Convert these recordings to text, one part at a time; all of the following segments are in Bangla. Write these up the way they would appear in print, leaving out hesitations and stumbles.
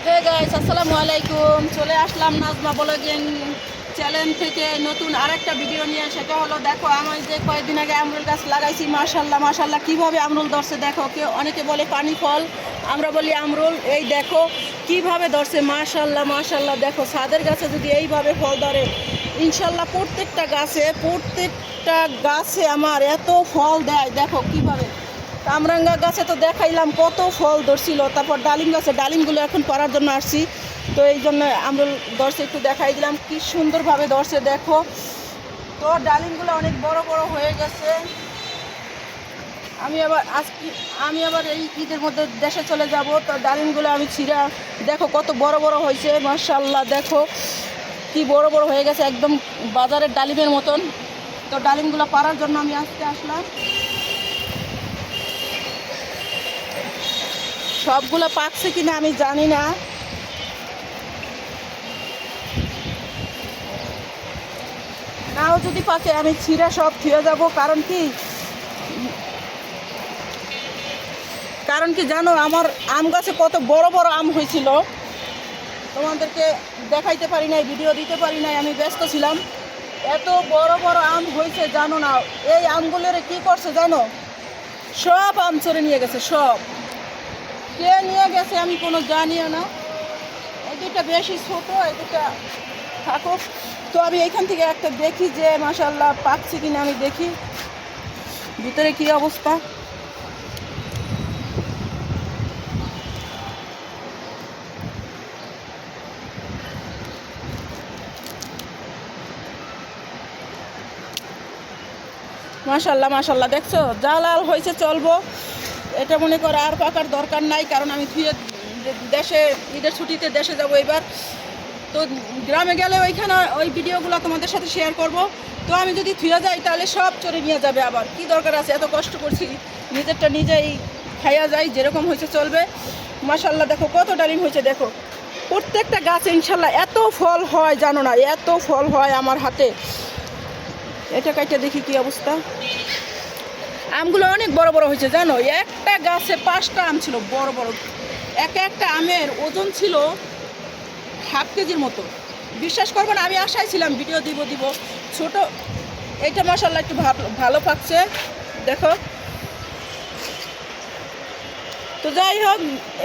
হে গাইস, আসসালামু আলাইকুম। চলে আসলাম নাজমা ব্লগিং চ্যানেল থেকে নতুন আরেকটা ভিডিও নিয়ে। সেটা হলো, দেখো আমি যে কয়েকদিন আগে আমরুল গাছ লাগাইছি, মাশাল্লাহ মাশাল্লাহ কীভাবে আমরুল ধরছে দেখো। কেউ অনেকে বলে পানি ফল, আমরা বলি আমরুল। এই দেখো কিভাবে ধরছে, মাশাল্লাহ মাশাল্লাহ। দেখো ছাদের গাছে যদি এইভাবে ফল ধরে, ইনশাল্লাহ প্রত্যেকটা গাছে আমার এত ফল দেয়। দেখো কিভাবে। কামরাঙ্গা গাছে তো দেখাইলাম কত ফল ধরছিল, তারপর ডালিম গাছে, ডালিমগুলো এখন পাড়ার জন্য আসছি, তো এই জন্য আমরুল ধরছে একটু দেখাই দিলাম কি সুন্দরভাবে ধরছে দেখো। তো ডালিমগুলো অনেক বড় বড় হয়ে গেছে। আমি আবার এই ঈদের মধ্যে দেশে চলে যাব, তো ডালিমগুলো আমি ছিঁড়া দেখো কত বড় বড় হয়েছে, মাশাআল্লাহ। দেখো কি বড় বড় হয়ে গেছে, একদম বাজারের ডালিমের মতন। তো ডালিমগুলো পাড়ার জন্য আমি আজকে আসলাম। সবগুলো পাকছে কিনা আমি জানি না, নাও যদি পাকে আমি ছিঁড়া সব থুয়ে যাব। কারণ কি জানো, আমার আম গাছে কত বড় বড় আম হয়েছিল, তোমাদেরকে দেখাইতে পারি নাই, ভিডিও দিতে পারি নাই, আমি ব্যস্ত ছিলাম। এত বড় বড় আম হয়েছে জানো না। এই আমগুলোর কি করছে জানো, সব আম চড়ে নিয়ে গেছে, সব। কে নিয়ে গেছে আমি কোনো জানিও না। এই দুটা বেশি ছোট, এই দুটা থাকুক। তো আমি এইখান থেকে একটা দেখি যে মাশাআল্লাহ পাকছে কিনা, আমি দেখি ভিতরে কি অবস্থা। মাশাআল্লাহ মাশাআল্লাহ, দেখছো যা লাল হয়েছে চলবো, এটা মনে করো আর পাকার দরকার নাই, কারণ আমি দেশে ঈদের ছুটিতে দেশে যাব এবার। তো গ্রামে গেলে ওইখানে ওই ভিডিওগুলো তোমাদের সাথে শেয়ার করব। তো আমি যদি থুয়ে যাই তাহলে সব চড়ে নিয়ে যাবে, আবার কি দরকার আছে, এত কষ্ট করছি, নিজেরটা নিজেই খাইয়া যাই, যেরকম হয়েছে চলবে। মাশাআল্লাহ দেখো কত ডালিম হয়েছে, দেখো প্রত্যেকটা গাছে ইনশাল্লাহ এত ফল হয় জানো না, এত ফল হয় আমার হাতে। এটা কাইটা দেখি কি অবস্থা। আমগুলো অনেক বড় বড় হয়েছে জানো, একটা গাছে 5টা আম ছিল বড় বড়। একটা আমের ওজন ছিল হাফ কেজির মতো। বিশ্বাস করবো না, আমি আশায় ছিলাম ভিডিও দিব ছোট। এইটা মাশাআল্লাহ একটু ভালো পাকছে দেখো। তো যাই হোক,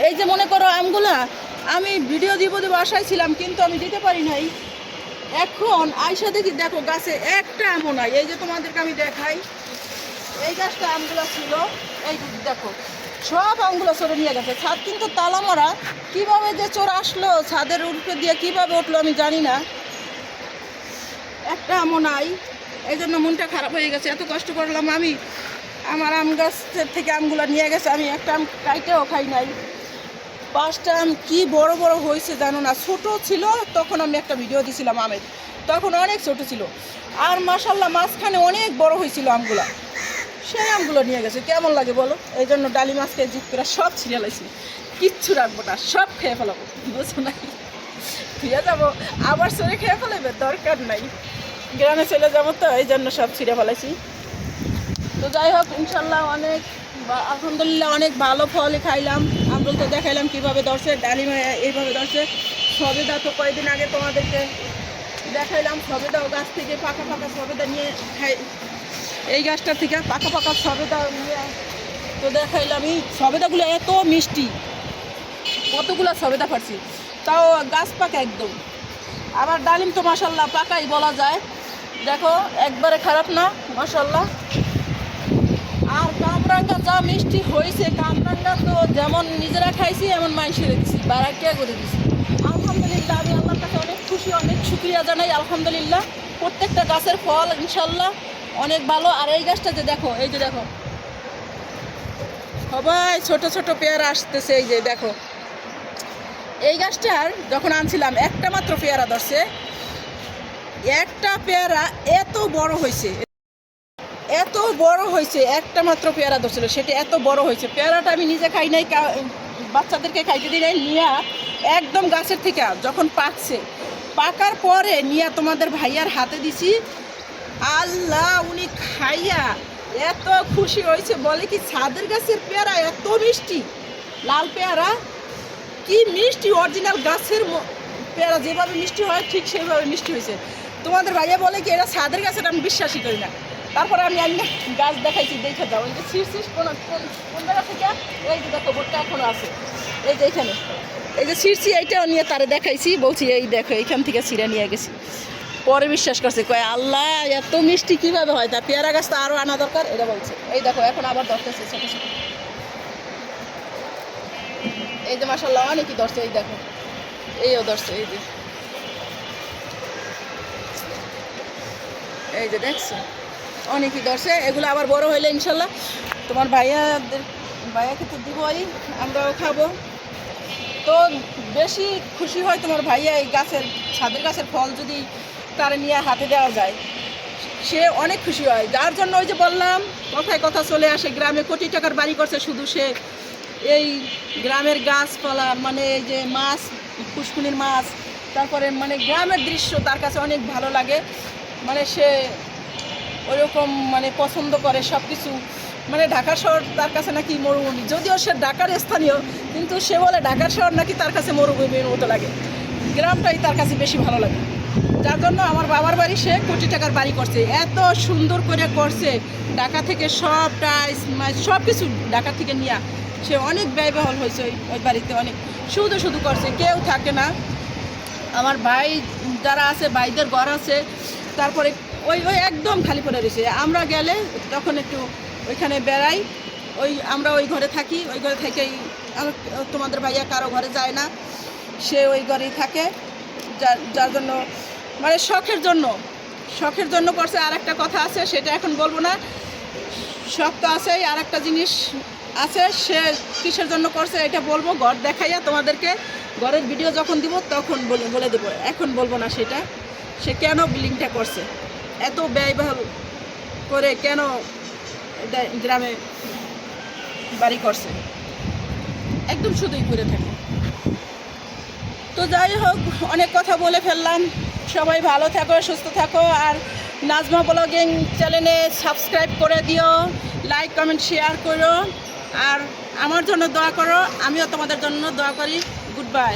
এই যে মনে করো আমগুলা আমি ভিডিও দিব আশায় ছিলাম, কিন্তু আমি দিতে পারি নাই। এখন আয়সা দেখি দেখো গাছে একটা আমও নাই। এই যে তোমাদেরকে আমি দেখাই, এই গাছটা আমগুলো ছিল, এই দেখো সব আমগুলো চড়ে নিয়ে গেছে। ছাদ কিন্তু তালা মারা, কীভাবে যে চোর আসলো ছাদের উপরে দিয়ে, কীভাবে উঠলো আমি জানি না। একটা আমও নাই, এই জন্য মনটা খারাপ হয়ে গেছে। এত কষ্ট করলাম আমি, আমার আম গাছের থেকে আমগুলো নিয়ে গেছে, আমি একটা আম কাইটেও খাই নাই। 5টা আম কি বড় বড় হয়েছে জানো না। ছোটো ছিল তখন আমি একটা ভিডিও দিয়েছিলাম আমের, তখন অনেক ছোট ছিল। আর মাশাআল্লাহ মাঝখানে অনেক বড় হয়েছিল আমগুলা, সেই আমগুলো নিয়ে গেছে। কেমন লাগে বলো। এই জন্য ডালি মাছকে জিত করে সব ছিঁড়ে লাইছি, কিচ্ছু রাখবো না, সব খেয়ে ফেলাবো, বুঝছো না। ফিরে যাবো আবার সরে খেয়ে ফেলাবে, দরকার নাই, গ্রামে চলে যাবো, তো এই জন্য সব ছিঁড়ে ফেলাইছি। তো যাই হোক ইনশাল্লাহ আলহামদুলিল্লাহ অনেক ভালো ফলই খাইলাম। আমরুল তো দেখাইলাম কীভাবে ধরছে, ডালিম এইভাবে ধরছে। সবেদা তো কয়েকদিন আগে তোমাদেরকে দেখাইলাম, সবেদাও গাছ থেকে পাকা সবেদা নিয়ে খাই, এই গাছটা থেকে পাকা সবেদা নিয়ে তো দেখাইলাম। এই সবেদাগুলো এত মিষ্টি, কতগুলো সবেদা পারছি, তাও গাছ পাকা একদম। আবার ডালিম তো মাশাল্লাহ পাকাই বলা যায়, দেখো একবারে খারাপ না, মাশাল্লাহ। আর কামরাঙ্গা যা মিষ্টি হয়েছে, কামরাঙ্গা তো যেমন নিজেরা খাইছি এমন মাইসে দিছি, বারাকিয়া করে দিছি। আলহামদুলিল্লাহ, আমি আল্লাহর কাছে অনেক খুশি, অনেক শুকরিয়া জানাই আলহামদুলিল্লাহ। প্রত্যেকটা গাছের ফল ইনশাল্লাহ অনেক ভালো। আর এই গাছটা যে দেখো, এই যে দেখো সবাই ছোট ছোট পেয়ারা আসতেছে, এই যে দেখো। এই গাছটার যখন আনছিলাম একটা মাত্র পেয়ারা ধরছে, একটা পেয়ারা এত বড় হয়েছে, এত বড় হয়েছে, একটা মাত্র পেয়ারা ধরছিল, সেটা এত বড় হয়েছে। পেয়ারাটা আমি নিজে খাই নাই, বাচ্চাদেরকে খাইতে দিই নাই, নিয়ে একদম গাছের থেকে যখন পাকার পরে নিয়ে তোমাদের ভাইয়ার হাতে দিছি। আল্লাহ, উনি খাইয়া এত খুশি হয়েছে, বলে কি ছাদের গাছের পেয়ারা এত মিষ্টি, লাল পেয়ারা কি মিষ্টি, অরিজিনাল গাছের পেয়ারা যেভাবে মিষ্টি হয় ঠিক সেইভাবে মিষ্টি হয়েছে। তোমাদের ভাইয়া বলে কি এটা ছাদের গাছের, আমি বিশ্বাসই করি না। তারপরে আমি গাছ দেখাইছি, দেখে যাও। এই যে শীর্ষিস কোন জায়গা থেকে, এই যে দেখো বোটটা এখনো আছে, এই যে এইখানে, এই যে শীর্ষি এইটাও নিয়ে তারে দেখাইছি, বলছি এই দেখো এইখান থেকে ছিঁড়ে নিয়ে গেছি। পরে বিশ্বাস করছে, কয় আল্লাহ এত মিষ্টি কীভাবে হয়, তা পেয়ারা গাছ তো আরও আনা দরকার, এটা বলছে। এই দেখো এখন আবার ধরতেছে ছোটো ছোটো, এই যে মাশাআল্লাহ অনেকই ধরছে, এই দেখো এইও ধরছে, এই যে দেখছো অনেকই ধরছে। এগুলো আবার বড় হইলে ইনশাল্লাহ তোমার ভাইয়াকে তো দিবই, আমরাও খাবো। তো বেশি খুশি হয় তোমার ভাইয়া এই ছাদের গাছের ফল যদি তারা নিয়ে হাতে দেওয়া যায়, সে অনেক খুশি হয়। যার জন্য ওই যে বললাম কথায় কথা চলে আসে, গ্রামে কোটি টাকার বাড়ি করছে শুধু সে এই গ্রামের গাছপালা, মানে এই যে মাছ, পুষ্কুনির মাছ, তারপরে মানে গ্রামের দৃশ্য তার কাছে অনেক ভালো লাগে। মানে সে ওইরকম মানে পছন্দ করে সব কিছু। মানে ঢাকা শহর তার কাছে নাকি মরুভূমি, যদিও সে ঢাকার স্থানীয়, কিন্তু সে বলে ঢাকার শহর নাকি তার কাছে মরুভূমির মতো লাগে, গ্রামটাই তার কাছে বেশি ভালো লাগে। যার জন্য আমার বাবার বাড়ি সে কোটি টাকার বাড়ি করছে, এত সুন্দর করে করছে। ঢাকা থেকে সব টাইস সব কিছু ঢাকা থেকে নিয়ে সে অনেক ব্যয়বহুল হয়েছে ওই বাড়িতে, অনেক শুধু করছে, কেউ থাকে না। আমার ভাই যারা আছে, ভাইদের ঘর আছে, তারপরে ওই একদম খালি পড়ে রয়েছে। আমরা গেলে তখন একটু ওইখানে বেড়াই, আমরা ওই ঘরে থাকি, ওই ঘরে থেকেই তোমাদের ভাইয়া কারো ঘরে যায় না, সে ওই ঘরেই থাকে। যার জন্য মানে শখের জন্য করছে। আর একটা কথা আছে, সেটা এখন বলবো না, শখ তো আছেই, আর একটা জিনিস আছে, সে কিসের জন্য করছে এটা বলবো ঘর দেখাইয়া তোমাদেরকে। ঘরের ভিডিও যখন দিব তখন বলে দেবো, এখন বলবো না সেটা। সে কেন বিল্ডিংটা করছে, এত ব্যয়বহুল করে কেন গ্রামে বাড়ি করছে, একদম শুধুই করে থাকে। তো যাই হোক, অনেক কথা বলে ফেললাম। সবাই ভালো থাকো, সুস্থ থাকো, আর নাজমা ব্লগিং চ্যানেলে সাবস্ক্রাইব করে দিও, লাইক কমেন্ট শেয়ার করো, আর আমার জন্য দোয়া করো, আমিও তোমাদের জন্য দোয়া করি। Good bye.